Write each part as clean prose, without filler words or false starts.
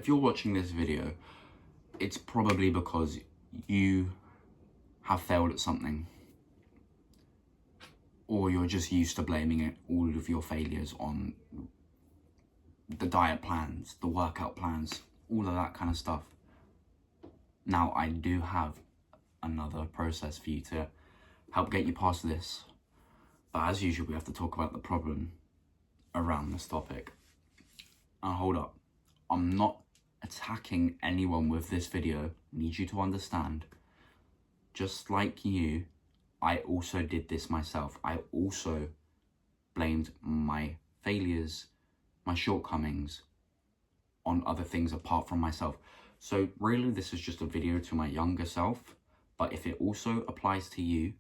if you're watching this video, it's probably because you have failed at something, or you're just used to blaming all of your failures on the diet plans, the workout plans, all of that kind of stuff. Now, I do have another process for you to help get you past this, but as usual, we have to talk about the problem around this topic. Now, hold up. I'm not attacking anyone with this video. I need you to understand. Just like you, I also did this myself. I also blamed my failures, my shortcomings on other things apart from myself. So really, this is just a video to my younger self. But if it also applies to you,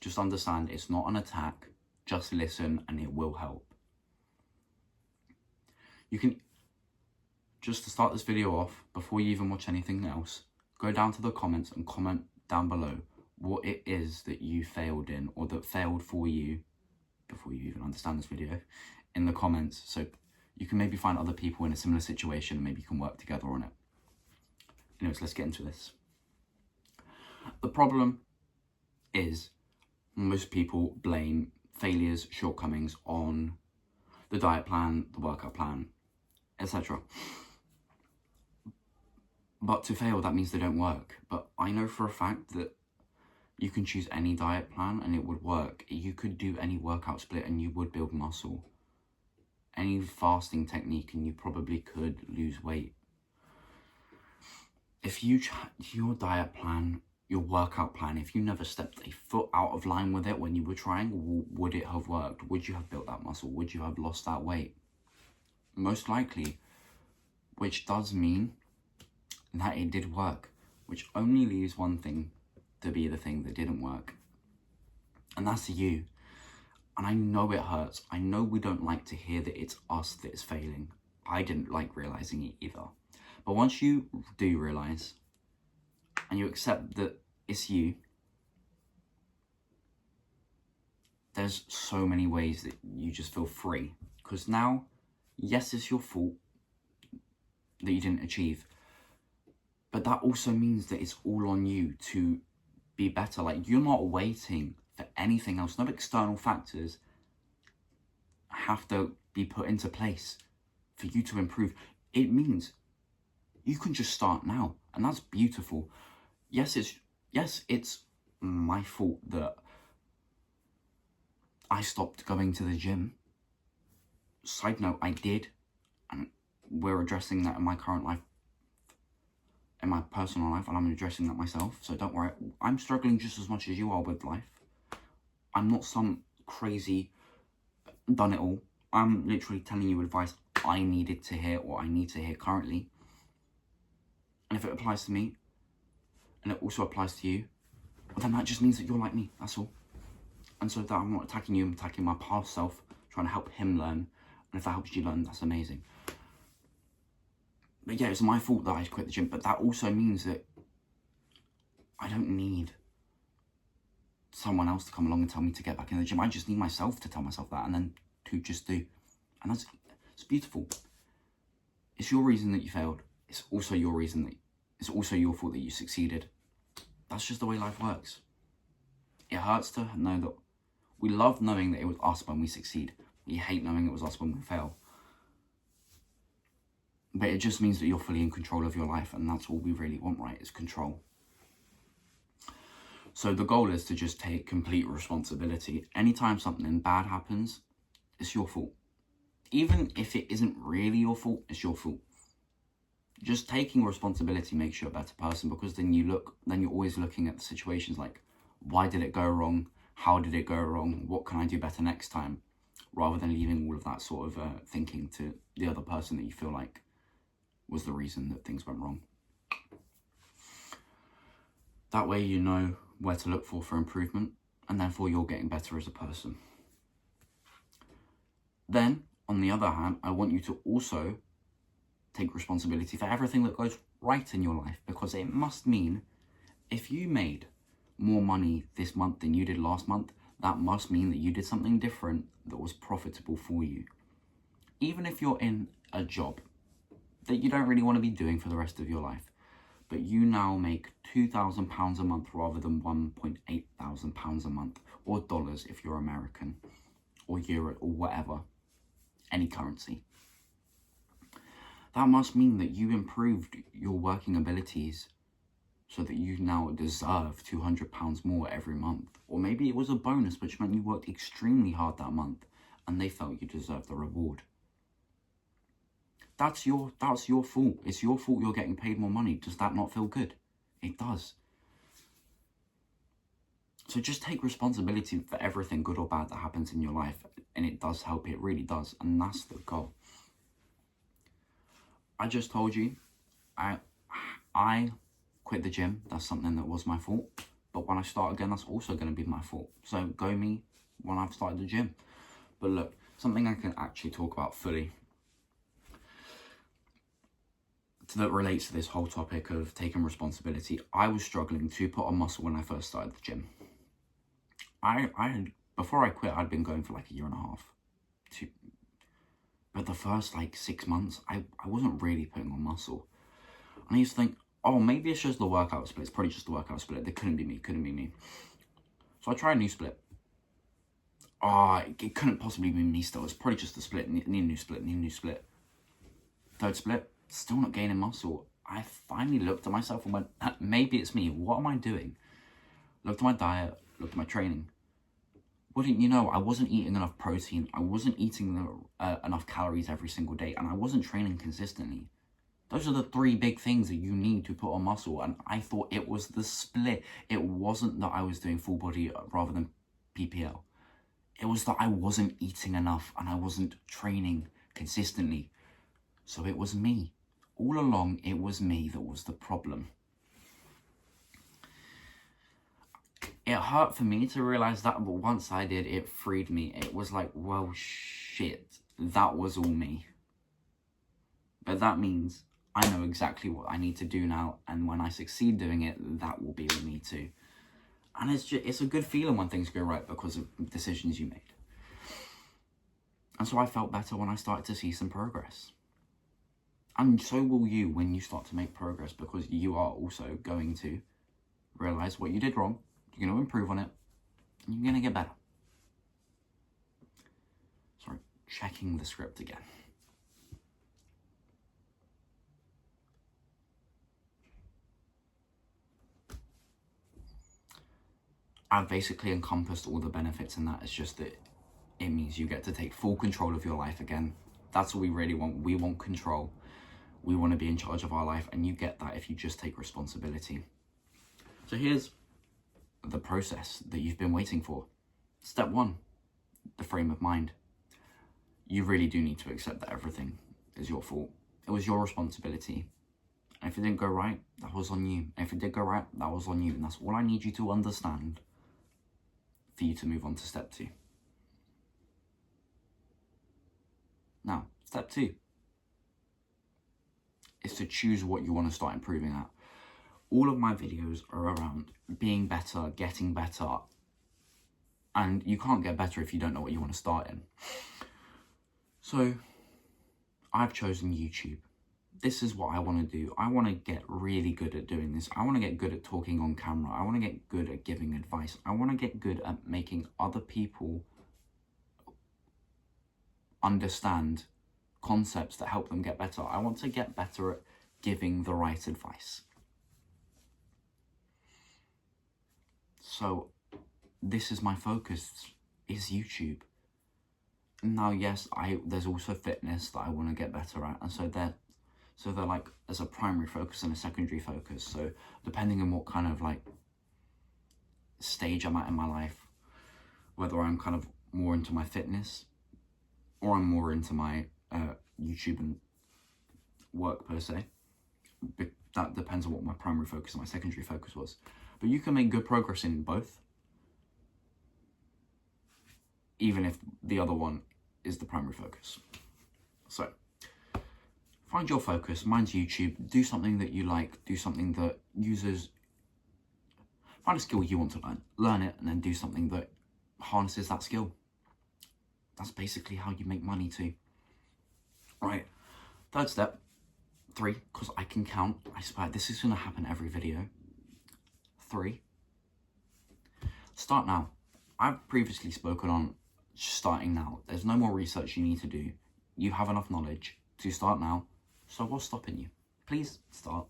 just understand it's not an attack. Just listen and it will help. You can, just to start this video off, before you even watch anything else, go down to the comments and comment down below what it is that you failed in, or that failed for you, before you even understand this video, in the comments. So you can maybe find other people in a similar situation and maybe you can work together on it. Anyways, let's get into this. The problem is most people blame failures, shortcomings on the diet plan, the workout plan, etc. But to fail, that means they don't work. But I know for a fact that you can choose any diet plan and it would work. You could do any workout split and you would build muscle. Any fasting technique and you probably could lose weight. If your diet plan, your workout plan, if you never stepped a foot out of line with it when you were trying, would it have worked? Would you have built that muscle? Would you have lost that weight? Most likely, which does mean that it did work, which only leaves one thing to be the thing that didn't work, and that's you. And I know it hurts. I know we don't like to hear that it's us that is failing. I didn't like realizing it either. But once you do realize and you accept that it's you, there's so many ways that you just feel free. Because now, yes, it's your fault that you didn't achieve, but that also means that it's all on you to be better. Like, you're not waiting for anything else. No external factors have to be put into place for you to improve. It means you can just start now, and that's beautiful. Yes, it's my fault that I stopped going to the gym. Side note, I did, and we're addressing that in my current life, in my personal life, and I'm addressing that myself. So don't worry, I'm struggling just as much as you are with life. I'm not some crazy done it all. I'm literally telling you advice I needed to hear, or I need to hear currently. And if it applies to me, and it also applies to you, well, then that just means that you're like me, that's all. And so that I'm not attacking you, I'm attacking my past self, trying to help him learn. And if that helps you learn, that's amazing. But yeah, it's my fault that I quit the gym, but that also means that I don't need someone else to come along and tell me to get back in the gym. I just need myself to tell myself that, and then to just do. And it's beautiful. It's your reason that you failed. It's also your reason that, it's also your fault that you succeeded. That's just the way life works. It hurts to know that we love knowing that it was us when we succeed. We hate knowing it was us when we fail. But it just means that you're fully in control of your life, and that's all we really want, right? Is control. So the goal is to just take complete responsibility. Anytime something bad happens, it's your fault. Even if it isn't really your fault, it's your fault. Just taking responsibility makes you a better person, because then you're always looking at the situations like, why did it go wrong? How did it go wrong? What can I do better next time? Rather than leaving all of that sort of thinking to the other person that you feel like was the reason that things went wrong. That way you know where to look for improvement, and therefore you're getting better as a person. Then, on the other hand, I want you to also take responsibility for everything that goes right in your life, because it must mean if you made more money this month than you did last month, that must mean that you did something different that was profitable for you. Even if you're in a job that you don't really want to be doing for the rest of your life. But you now make £2,000 a month rather than £1,800 a month, or dollars if you're American, or euro, or whatever, any currency. That must mean that you improved your working abilities so that you now deserve £200 more every month. Or maybe it was a bonus which meant you worked extremely hard that month and they felt you deserved the reward. That's your fault. It's your fault you're getting paid more money. Does that not feel good? It does. So just take responsibility for everything good or bad that happens in your life, and it does help. It really does, and that's the goal. I just told you, I quit the gym. That's something that was my fault. But when I start again, that's also going to be my fault. So go me when I've started the gym. But look, something I can actually talk about fully that relates to this whole topic of taking responsibility. I was struggling to put on muscle when I first started the gym. Before I quit, I'd been going for like a year and a half. But the first like 6 months, I wasn't really putting on muscle. And I used to think, oh, maybe it's just the workout split. It's probably just the workout split. It couldn't be me. So I tried a new split. It couldn't possibly be me still. It's probably just the split. Need a new split. Third split, still not gaining muscle. I finally looked at myself and went, maybe it's me. What am I doing? Looked at my diet, looked at my training. Wouldn't you know, I wasn't eating enough protein. I wasn't eating enough calories every single day. And I wasn't training consistently. Those are the 3 big things that you need to put on muscle. And I thought it was the split. It wasn't that I was doing full body rather than PPL. It was that I wasn't eating enough and I wasn't training consistently. So it was me. All along, it was me that was the problem. It hurt for me to realize that, but once I did, it freed me. It was like, well, shit, that was all me. But that means I know exactly what I need to do now, and when I succeed doing it, that will be with me too. And it's a good feeling when things go right because of decisions you made. And so I felt better when I started to see some progress. And so will you when you start to make progress, because you are also going to realize what you did wrong, you're going to improve on it, and you're going to get better. Sorry, checking the script again. I've basically encompassed all the benefits in that. It's just that it means you get to take full control of your life again. That's what we really want. We want control. We want to be in charge of our life, and you get that if you just take responsibility. So here's the process that you've been waiting for. Step 1, the frame of mind. You really do need to accept that everything is your fault. It was your responsibility. And if it didn't go right, that was on you. And if it did go right, that was on you. And that's all I need you to understand for you to move on to step 2. Now, step 2 is to choose what you want to start improving at. All of my videos are around being better, getting better. And you can't get better if you don't know what you want to start in. So, I've chosen YouTube. This is what I want to do. I want to get really good at doing this. I want to get good at talking on camera. I want to get good at giving advice. I want to get good at making other people understand concepts that help them get better. I want to get better at giving the right advice. So this is my focus, is YouTube. Now, yes, there's also fitness that I want to get better at, and so they're like as a primary focus and a secondary focus. So depending on what kind of like stage I'm at in my life, whether I'm kind of more into my fitness or I'm more into my YouTube and work per se, that depends on what my primary focus and my secondary focus was. But you can make good progress in both, even if the other one is the primary focus. So find your focus. Mine's YouTube. Do something that you like. Do something that find a skill you want to learn it, and then do something that harnesses that skill. That's basically how you make money too. Right, third step 3, because I can count. I swear, this is going to happen every video. 3. Start now. I've previously spoken on starting now. There's no more research you need to do. You have enough knowledge to start now. So what's stopping you? Please start.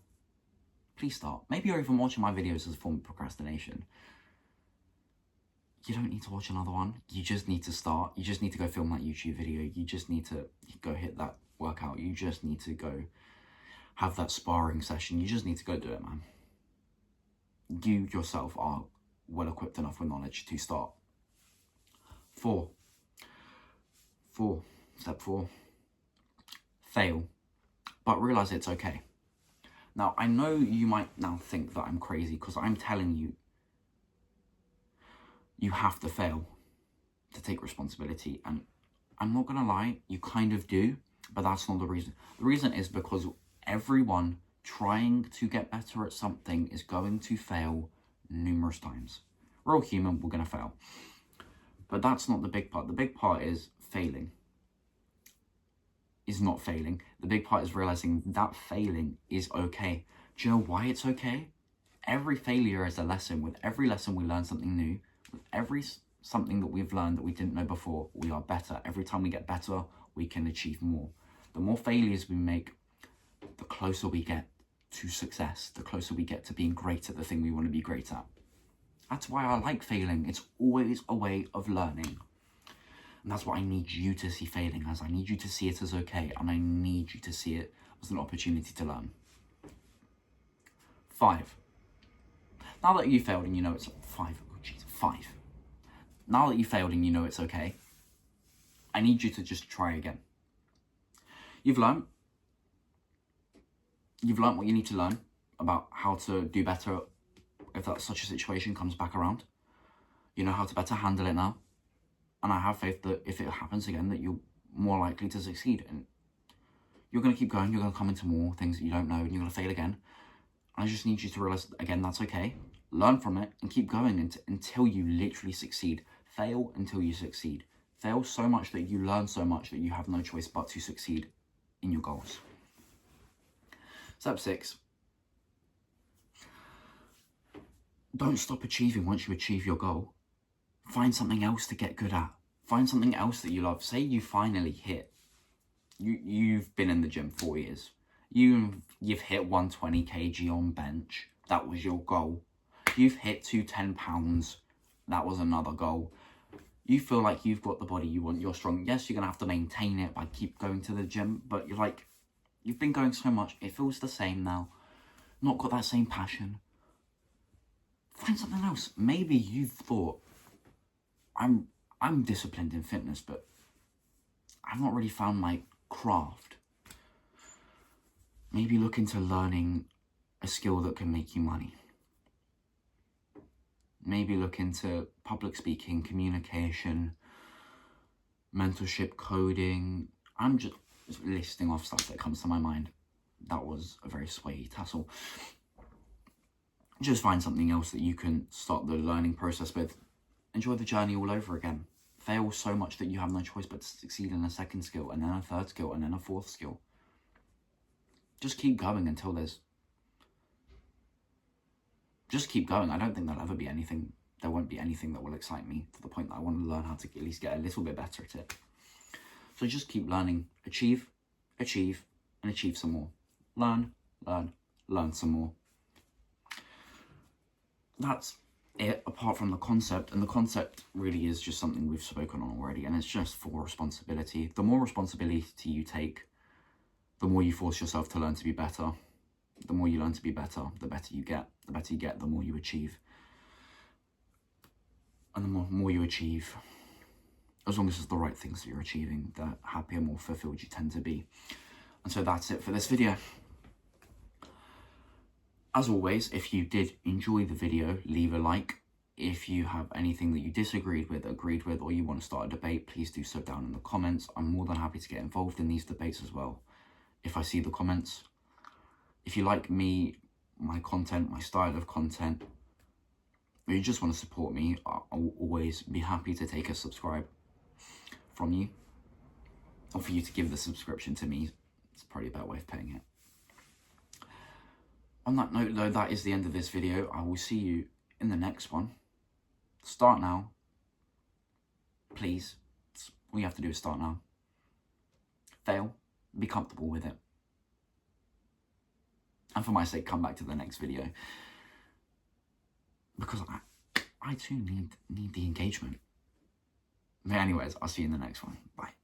Please start. Maybe you're even watching my videos as a form of procrastination. You don't need to watch another one. You just need to start. You just need to go film that YouTube video. You just need to go hit that workout. You just need to go have that sparring session. You just need to go do it, man. You yourself are well equipped enough with knowledge to start. 4. Step 4. Fail, but realize it's okay. Now, I know you might now think that I'm crazy because I'm telling you, you have to fail to take responsibility. And I'm not gonna lie, you kind of do, but that's not the reason. The reason is because everyone trying to get better at something is going to fail numerous times. We're all human, we're gonna fail. But that's not the big part. The big part is failing. Is not failing. The big part is realizing that failing is okay. Do you know why it's okay? Every failure is a lesson. With every lesson, we learn something new. With every something that we've learned that we didn't know before, we are better. Every time we get better, we can achieve more. The more failures we make, the closer we get to success, the closer we get to being great at the thing we want to be great at. That's why I like failing. It's always a way of learning. And that's what I need you to see failing as. I need you to see it as okay, and I need you to see it as an opportunity to learn. 5. Now that you failed and you know it's 5. Oh, jeez, 5. Now that you failed and you know it's okay, I need you to just try again. You've learned what you need to learn about how to do better if that such a situation comes back around. You know how to better handle it now. And I have faith that if it happens again, that you're more likely to succeed. And you're going to keep going. You're going to come into more things that you don't know, and you're going to fail again. And I just need you to realize, again, that's okay. Learn from it and keep going until you literally succeed. Fail until you succeed. Fail so much that you learn so much that you have no choice but to succeed in your goals. Step 6. Don't stop achieving once you achieve your goal. Find something else to get good at. Find something else that you love. Say you finally hit. You've been in the gym 4 years. You've hit 120 kg on bench. That was your goal. You've hit 210 pounds. That was another goal. You feel like you've got the body you want. You're strong. Yes, you're going to have to maintain it by keep going to the gym. But you're like, you've been going so much. It feels the same now. Not got that same passion. Find something else. Maybe you've thought, I'm disciplined in fitness, but I've not really found my craft. Maybe look into learning a skill that can make you money. Maybe look into public speaking, communication, mentorship, coding. I'm just listing off stuff that comes to my mind. That was a very swayy tassel. Just find something else that you can start the learning process with. Enjoy the journey all over again. Fail so much that you have no choice but to succeed in a second skill, and then a third skill, and then a fourth skill. Just keep going until there's... Just keep going. I don't think there'll ever be anything... There won't be anything that will excite me to the point that I want to learn how to at least get a little bit better at it. So just keep learning. Achieve, and achieve some more. Learn some more. That's it, apart from the concept, and the concept really is just something we've spoken on already, and it's just for responsibility. The more responsibility you take, the more you force yourself to learn to be better. The more you learn to be better, the better you get. The better you get, the more you achieve. And the more you achieve, as long as it's the right things that you're achieving, the happier, more fulfilled you tend to be. And so that's it for this video. As always, if you did enjoy the video, leave a like. If you have anything that you disagreed with, agreed with, or you want to start a debate, please do so down in the comments. I'm more than happy to get involved in these debates as well, if I see the comments. If you like me, my content, my style of content, or you just want to support me, I'll always be happy to take a subscribe from you. Or for you to give the subscription to me. It's probably a better way of paying it. On that note, though, that is the end of this video. I will see you in the next one. Start now. Please. All you have to do is start now. Fail. Be comfortable with it. And for my sake, come back to the next video. Because I too need the engagement. But anyways, I'll see you in the next one. Bye.